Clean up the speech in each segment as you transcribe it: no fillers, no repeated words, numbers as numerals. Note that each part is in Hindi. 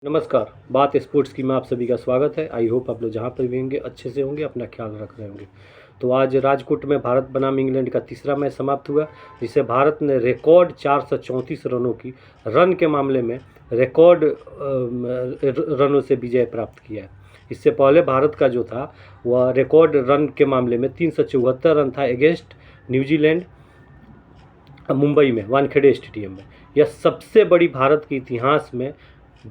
नमस्कार, बात स्पोर्ट्स की में आप सभी का स्वागत है। आई होप आप लोग जहाँ पर भी होंगे अच्छे से होंगे, अपना ख्याल रख रहे होंगे। तो आज राजकोट में भारत बनाम इंग्लैंड का तीसरा मैच समाप्त हुआ, जिसे भारत ने रिकॉर्ड 434 रनों की रन के मामले में रिकॉर्ड रनों से विजय प्राप्त किया है। इससे पहले भारत का जो था वह रिकॉर्ड रन के मामले में 374 रन था अगेंस्ट न्यूजीलैंड मुंबई में वानखेड़े स्टेडियम में। यह सबसे बड़ी भारत के इतिहास में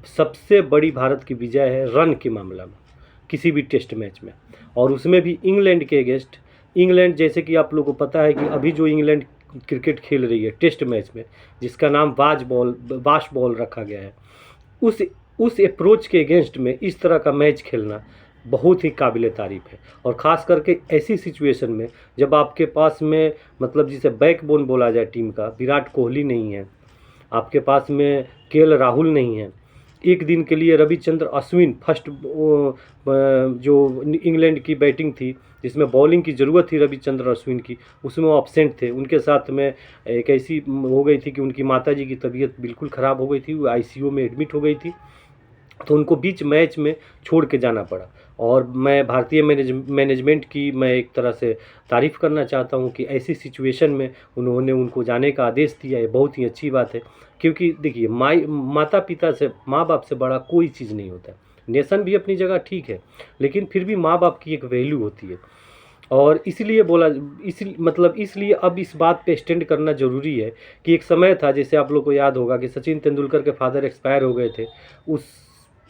सबसे बड़ी भारत की विजय है रन के मामला में किसी भी टेस्ट मैच में, और उसमें भी इंग्लैंड के अगेंस्ट। इंग्लैंड, जैसे कि आप लोगों को पता है कि अभी जो इंग्लैंड क्रिकेट खेल रही है टेस्ट मैच में, जिसका नाम वाश बॉल रखा गया है, उस अप्रोच के अगेंस्ट में इस तरह का मैच खेलना बहुत ही काबिल तारीफ़ है। और ख़ास करके ऐसी सिचुएशन में जब आपके पास में मतलब जिसे बैकबोन बोला जाए टीम का, विराट कोहली नहीं है, आपके पास में केएल राहुल नहीं है, एक दिन के लिए रविचंद्र अश्विन फर्स्ट जो इंग्लैंड की बैटिंग थी जिसमें बॉलिंग की ज़रूरत थी रविचंद्र अश्विन की, उसमें वो अपसेंट थे। उनके साथ में एक ऐसी हो गई थी कि उनकी माताजी की तबीयत बिल्कुल ख़राब हो गई थी, वो आईसीयू में एडमिट हो गई थी, तो उनको बीच मैच में छोड़ के जाना पड़ा। और मैं भारतीय मैनेजमेंट की मैं एक तरह से तारीफ़ करना चाहता हूं कि ऐसी सिचुएशन में उन्होंने उनको जाने का आदेश दिया। ये बहुत ही अच्छी बात है, क्योंकि देखिए माता पिता से, माँ बाप से बड़ा कोई चीज़ नहीं होता। नेशन भी अपनी जगह ठीक है, लेकिन फिर भी माँ बाप की एक वैल्यू होती है। और इसलिए इसलिए अब इस बात पे स्टैंड करना ज़रूरी है कि एक समय था, जैसे आप लोग को याद होगा कि सचिन तेंदुलकर के फादर एक्सपायर हो गए थे।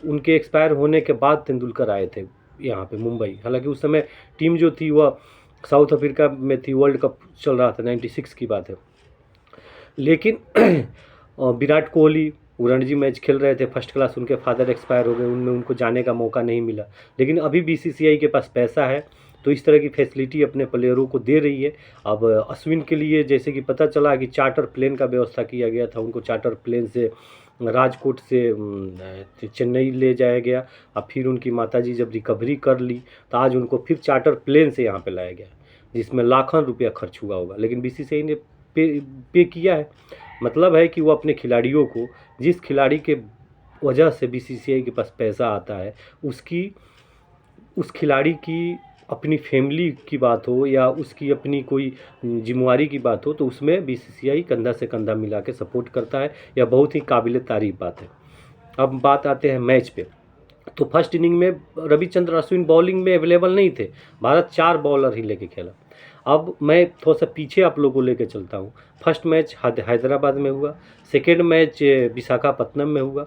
उनके एक्सपायर होने के बाद तेंदुलकर आए थे यहाँ पे मुंबई। हालांकि उस समय टीम जो थी वह साउथ अफ्रीका में थी, वर्ल्ड कप चल रहा था, 96 की बात है। लेकिन विराट कोहली वो रणजी मैच खेल रहे थे फर्स्ट क्लास, उनके फादर एक्सपायर हो गए, उनमें उनको जाने का मौका नहीं मिला। लेकिन अभी बीसीसीआई के पास पैसा है, तो इस तरह की फैसिलिटी अपने प्लेयरों को दे रही है। अब अश्विन के लिए जैसे कि पता चला कि चार्टर प्लेन का व्यवस्था किया गया था, उनको चार्टर प्लेन से राजकोट से चेन्नई ले जाया गया। अब फिर उनकी माताजी जब रिकवरी कर ली तो आज उनको फिर चार्टर प्लेन से यहाँ पे लाया गया, जिसमें लाखों रुपया खर्च हुआ होगा, लेकिन बीसीसीआई ने पे किया है। मतलब है कि वो अपने खिलाड़ियों को, जिस खिलाड़ी के वजह से बीसीसीआई के पास पैसा आता है, उस खिलाड़ी की अपनी फैमिली की बात हो या उसकी अपनी कोई जिम्मेवारी की बात हो, तो उसमें बीसीसीआई कंधा से कंधा मिला के सपोर्ट करता है। यह बहुत ही काबिल तारीफ़ बात है। अब बात आते हैं मैच पे। तो फर्स्ट इनिंग में रविचंद्र अश्विन बॉलिंग में अवेलेबल नहीं थे, भारत 4 बॉलर ही लेके खेला। अब मैं थोड़ा सा पीछे आप लोगों को लेके चलता हूँ। फर्स्ट मैच हैदराबाद में हुआ, सेकेंड मैच विशाखापत्तनम में हुआ,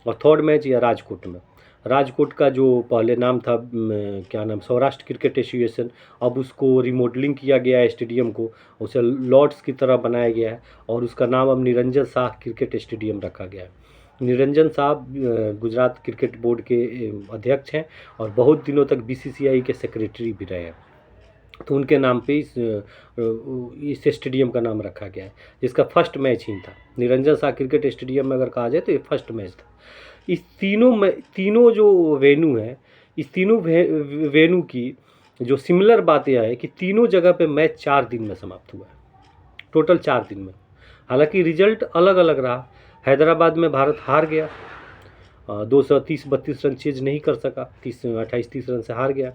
और थर्ड मैच या राजकोट में। राजकोट का जो पहले नाम था क्या नाम, सौराष्ट्र क्रिकेट एसोसिएशन, अब उसको रिमॉडलिंग किया गया है स्टेडियम को, उसे लॉर्ड्स की तरह बनाया गया है, और उसका नाम अब निरंजन शाह क्रिकेट स्टेडियम रखा गया है। निरंजन साहब गुजरात क्रिकेट बोर्ड के अध्यक्ष हैं और बहुत दिनों तक बीसीसीआई के सेक्रेटरी भी रहे हैं। तो उनके नाम पे इस स्टेडियम का नाम रखा गया है, जिसका फर्स्ट मैच ही था। निरंजन शाह क्रिकेट स्टेडियम में अगर कहा जाए तो ये फर्स्ट मैच था। इस तीनों जो वेन्यू है, इस तीनों वेन्यू की जो सिमिलर बात यह है कि तीनों जगह पे मैच 4 दिन में समाप्त हुआ है, टोटल 4 दिन में। हालांकि रिजल्ट अलग अलग रहा। हैदराबाद में भारत हार गया, 230-32 रन चेज नहीं कर सका, 28-30 रन से हार गया।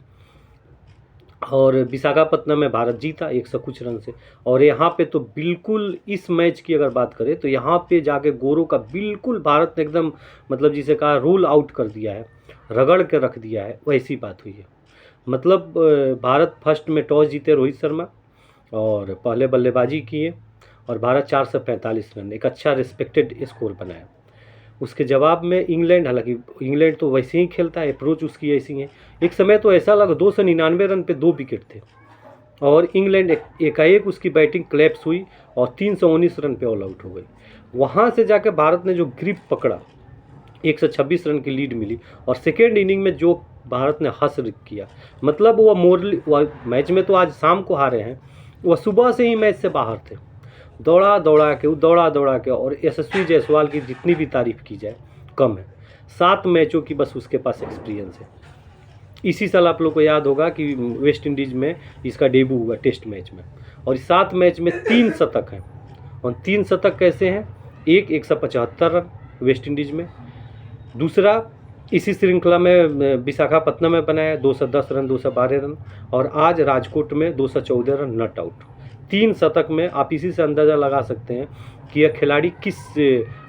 और विशाखापत्तनम में भारत जीता 100 कुछ रन से। और यहाँ पे तो बिल्कुल इस मैच की अगर बात करें तो यहाँ पे जाके गोरों का बिल्कुल भारत ने एकदम मतलब जिसे कहा रूल आउट कर दिया है, रगड़ के रख दिया है, वैसी बात हुई है। मतलब भारत फर्स्ट में टॉस जीते रोहित शर्मा और पहले बल्लेबाजी किए, और भारत 445 रन, एक अच्छा रिस्पेक्टेड स्कोर बनाया। उसके जवाब में इंग्लैंड, हालांकि इंग्लैंड तो वैसे ही खेलता है, अप्रोच उसकी ऐसी है। एक समय तो ऐसा लगा 299 रन पे 2 विकेट थे, और इंग्लैंड एकाएक उसकी बैटिंग क्लैप्स हुई और 319 रन पे ऑल आउट हो गई। वहाँ से जाकर भारत ने जो ग्रिप पकड़ा, 126 रन की लीड मिली, और सेकेंड इनिंग में जो भारत ने हश्र किया, मतलब वह मैच में तो आज शाम को हारे हैं, वह सुबह से ही मैच से बाहर थे। दौड़ा दौड़ा के, और यशस्वी जायसवाल की जितनी भी तारीफ़ की जाए कम है। 7 मैचों की बस उसके पास एक्सपीरियंस है। इसी साल आप लोग को याद होगा कि वेस्ट इंडीज़ में इसका डेब्यू हुआ टेस्ट मैच में, और इस 7 मैच में 3 शतक हैं। और 3 शतक कैसे हैं? 175 रन वेस्ट इंडीज़ में, दूसरा इसी श्रृंखला में विशाखापट्टनम में बनाया 210 रन, 212 रन, और आज राजकोट में 214 रन नॉट आउट। 3 शतक में आप इसी से अंदाज़ा लगा सकते हैं कि यह खिलाड़ी किस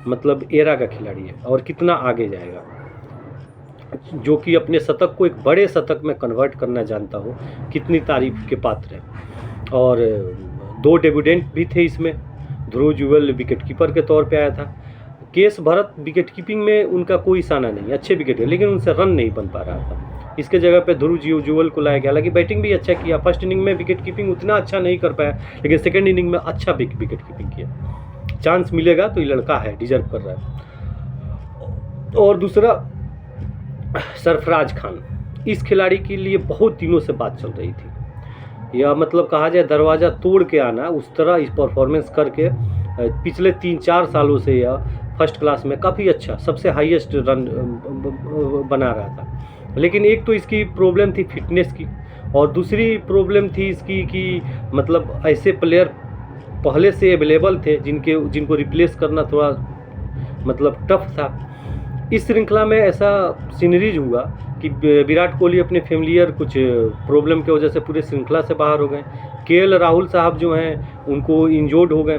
मतलब एरा का खिलाड़ी है और कितना आगे जाएगा, जो कि अपने शतक को एक बड़े शतक में कन्वर्ट करना जानता हो, कितनी तारीफ के पात्र है। और 2 डेब्यूटेंट भी थे इसमें। ध्रुव जुवेल विकेट कीपर के तौर पे आया था। केएस भरत विकेट कीपिंग में उनका कोई साना नहीं, अच्छे विकेट है, लेकिन उनसे रन नहीं बन पा रहा था। इसके जगह पे ध्रुव जुवेल को लाया गया। हालांकि बैटिंग भी अच्छा किया, फर्स्ट इनिंग में विकेट कीपिंग उतना अच्छा नहीं कर पाया, लेकिन सेकेंड इनिंग में अच्छा विकेट कीपिंग किया। चांस मिलेगा तो ये लड़का है, डिजर्व कर रहा है। और दूसरा सरफराज खान, इस खिलाड़ी के लिए बहुत दिनों से बात चल रही थी। या मतलब कहा जाए दरवाज़ा तोड़ के आना, उस तरह इस परफॉर्मेंस करके पिछले 3-4 सालों से यह फर्स्ट क्लास में काफ़ी अच्छा, सबसे हाईएस्ट रन बना रहा था। लेकिन एक तो इसकी प्रॉब्लम थी फिटनेस की, और दूसरी प्रॉब्लम थी इसकी कि मतलब ऐसे प्लेयर पहले से अवेलेबल थे जिनको रिप्लेस करना थोड़ा मतलब टफ था। इस श्रृंखला में ऐसा सीनरीज हुआ कि विराट कोहली अपने फेमिलियर कुछ प्रॉब्लम की वजह से पूरे श्रृंखला से बाहर हो गए। केएल राहुल साहब जो हैं उनको इंजोर्ड हो गए,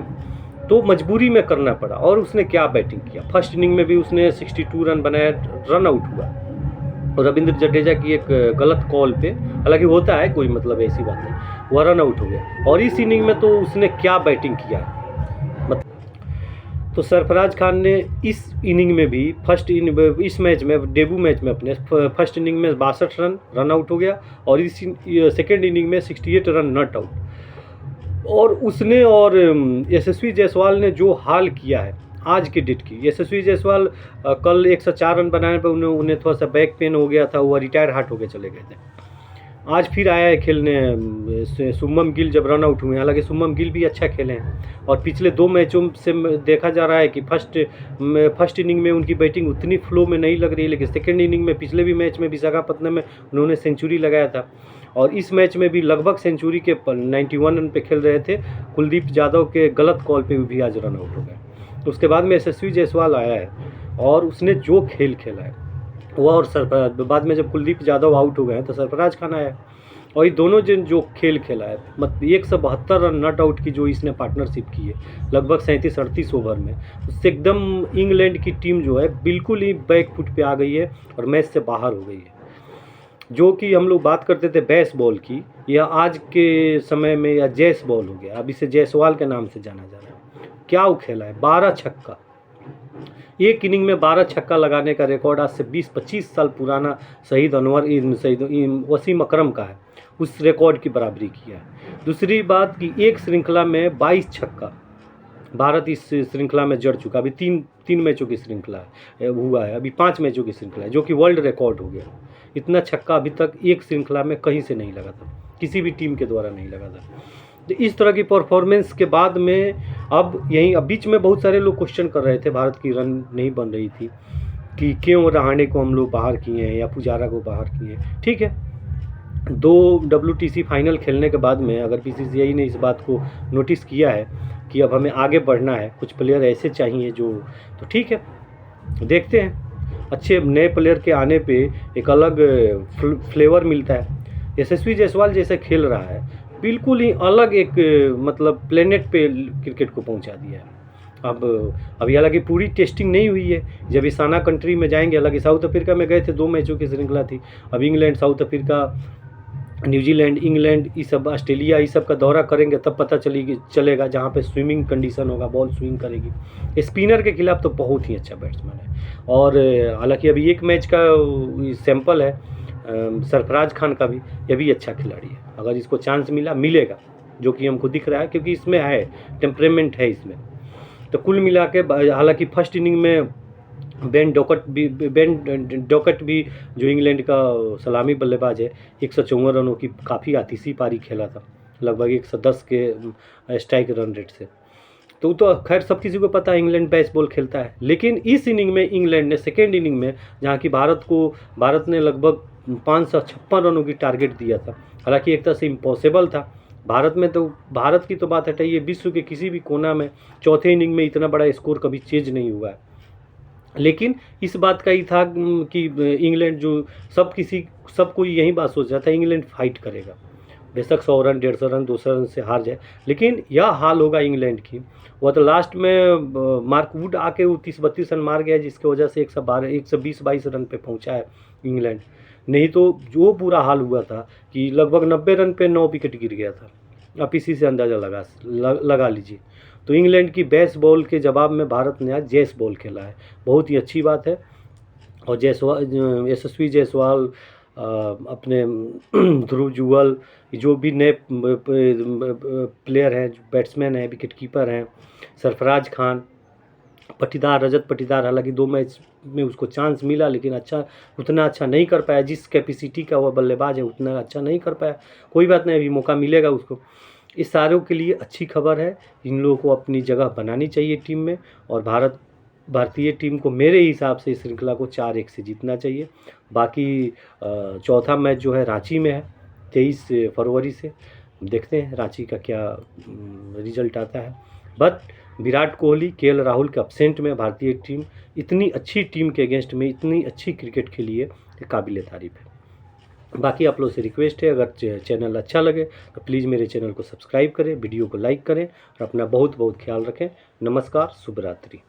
तो मजबूरी में करना पड़ा। और उसने क्या बैटिंग किया, फर्स्ट इनिंग में भी उसने 62 रन बनाया, रन आउट हुआ, और रविंद्र जडेजा की एक गलत कॉल पे, हालांकि होता है कोई मतलब ऐसी बात नहीं, वह रन आउट हो गया। और इस इनिंग में तो उसने क्या बैटिंग किया है। तो सरफराज खान ने इस इनिंग में भी इस मैच में, डेब्यू मैच में अपने फर्स्ट इनिंग में 62 रन आउट हो गया, और इस सेकेंड इनिंग में 68 रन नॉट आउट। और उसने और यशस्वी जायसवाल ने जो हाल किया है आज के डेट की, यशस्वी जायसवाल कल 104 रन बनाने पर उन्हें थोड़ा सा बैक पेन हो गया था, वो रिटायर हार्ट होकर चले गए थे। आज फिर आया है खेलने शुभमन गिल जब रन आउट हुए। हालांकि शुभमन गिल भी अच्छा खेले हैं, और पिछले 2 मैचों से देखा जा रहा है कि फर्स्ट इनिंग में उनकी बैटिंग उतनी फ्लो में नहीं लग रही है, लेकिन सेकेंड इनिंग में पिछले भी मैच में विशाखापट्टनम में उन्होंने सेंचुरी लगाया था, और इस मैच में भी लगभग सेंचुरी के 91 रन पे खेल रहे थे। कुलदीप यादव के गलत कॉल पे भी आज रन आउट हो गए। उसके बाद में यशस्वी जायसवाल आया है, और उसने जो खेल खेला है वह, और बाद में जब कुलदीप यादव आउट हो गए हैं तो सरफराज खान आया, और ये दोनों जन जो खेल खेला है, मतलब 172 रन नॉट आउट की जो इसने पार्टनरशिप की है लगभग 37-38 ओवर में, उससे एकदम इंग्लैंड की टीम जो है बिल्कुल ही बैक फुट पे आ गई है और मैच से बाहर हो गई है। जो कि हम लोग बात करते थे बेसबॉल की, यह आज के समय में या जैस बॉल हो गया, अब इसे जायसवाल के नाम से जाना जा रहा है। क्या वो खेला है, 12 छक्का, एक इनिंग में 12 छक्का लगाने का रिकॉर्ड आज से 20-25 साल पुराना शहीद वसीम अकरम का है, उस रिकॉर्ड की बराबरी किया है। दूसरी बात कि एक श्रृंखला में 22 छक्का भारत इस श्रृंखला में जड़ चुका। अभी तीन मैचों की श्रृंखला हुआ है, अभी 5 मैचों की श्रृंखला है, जो कि वर्ल्ड रिकॉर्ड हो गया। इतना छक्का अभी तक एक श्रृंखला में कहीं से नहीं लगा था, किसी भी टीम के द्वारा नहीं लगा था। तो इस तरह की परफॉर्मेंस के बाद में अब बीच में बहुत सारे लोग क्वेश्चन कर रहे थे, भारत की रन नहीं बन रही थी कि क्यों रहाणे को हम लोग बाहर किए हैं या पुजारा को बाहर किए हैं। ठीक है, 2 WTC फाइनल खेलने के बाद में अगर BCCI ने इस बात को नोटिस किया है कि अब हमें आगे बढ़ना है, कुछ प्लेयर ऐसे चाहिए जो, तो ठीक है, देखते हैं। अच्छे नए प्लेयर के आने पे एक अलग फ्लेवर मिलता है। यशस्वी जायसवाल जैसे खेल रहा है, बिल्कुल ही अलग एक मतलब प्लेनेट पे क्रिकेट को पहुंचा दिया है। अभी हालांकि पूरी टेस्टिंग नहीं हुई है, जब ईशाना कंट्री में जाएंगे, हालांकि साउथ अफ्रीका में गए थे, 2 मैचों की श्रृंखला थी। अब England, south Africa, New Zealand, England, ये सब, ऑस्ट्रेलिया, ये सब का दौरा करेंगे, तब पता चलेगा, जहाँ पे स्विमिंग कंडीशन होगा, बॉल स्विंग करेगी। स्पिनर के खिलाफ तो बहुत ही अच्छा बैट्समैन है। और हालांकि अभी एक मैच का सैंपल है सरफराज खान का भी, यह भी अच्छा खिलाड़ी है। अगर इसको चांस मिलेगा, जो कि हमको दिख रहा है, क्योंकि इसमें है टेम्परेमेंट है इसमें। तो कुल मिला के हालांकि फर्स्ट इनिंग में बेन डॉकेट भी जो इंग्लैंड का सलामी बल्लेबाज है, 154 रनों की काफ़ी आतिशी पारी खेला था, लगभग 110 के स्ट्राइक रन रेट से। तो खैर सब किसी को पता है इंग्लैंड बेसबॉल खेलता है। लेकिन इस इनिंग में इंग्लैंड ने, सेकेंड इनिंग में, जहाँ की भारत ने लगभग 556 रनों की टारगेट दिया था, हालांकि एक तरह से इम्पॉसिबल था। भारत की तो बात हटाइए, विश्व के किसी भी कोना में चौथे इनिंग में इतना बड़ा स्कोर कभी चेंज नहीं हुआ है। लेकिन इस बात का ही था कि इंग्लैंड जो सब कोई यही बात सोच रहा था, इंग्लैंड फाइट करेगा, बेशक 100 रन 150 रन 200 रन से हार जाए, लेकिन यह हाल होगा इंग्लैंड की। वह तो लास्ट में मार्क वुड आके वो 30-32 रन मार गया, जिसकी वजह से 120-22 रन पे पहुंचा है इंग्लैंड। नहीं तो जो बुरा हाल हुआ था कि लगभग 90 रन पे 9 विकेट गिर गया था। आप इसी से अंदाज़ा लगा लीजिए। तो इंग्लैंड की बेस बॉल के जवाब में भारत ने आज जेस बॉल खेला है, बहुत ही अच्छी बात है। और यशस्वी जायसवाल, अपने ध्रुव जुगल, जो भी नए प्लेयर हैं, बैट्समैन हैं, विकेट कीपर हैं, सरफराज खान, रजत पाटीदार, हालांकि 2 मैच में उसको चांस मिला, लेकिन उतना अच्छा नहीं कर पाया, जिस कैपेसिटी का वह बल्लेबाज है उतना अच्छा नहीं कर पाया। कोई बात नहीं, अभी मौका मिलेगा उसको। इस सारों के लिए अच्छी खबर है, इन लोगों को अपनी जगह बनानी चाहिए टीम में, और भारतीय टीम को मेरे हिसाब से इस श्रृंखला को 4-1 से जीतना चाहिए। बाकी चौथा मैच जो है रांची में है 23 फरवरी से, देखते हैं रांची का क्या रिजल्ट आता है। बट विराट कोहली, केएल राहुल के अब्सेंट में भारतीय टीम इतनी अच्छी टीम के अगेंस्ट में इतनी अच्छी क्रिकेट खेली है, काबिल तारीफ है। बाकी आप लोग से रिक्वेस्ट है, अगर चैनल अच्छा लगे तो प्लीज़ मेरे चैनल को सब्सक्राइब करें, वीडियो को लाइक करें और अपना बहुत बहुत ख्याल रखें। नमस्कार, शुभ रात्रि।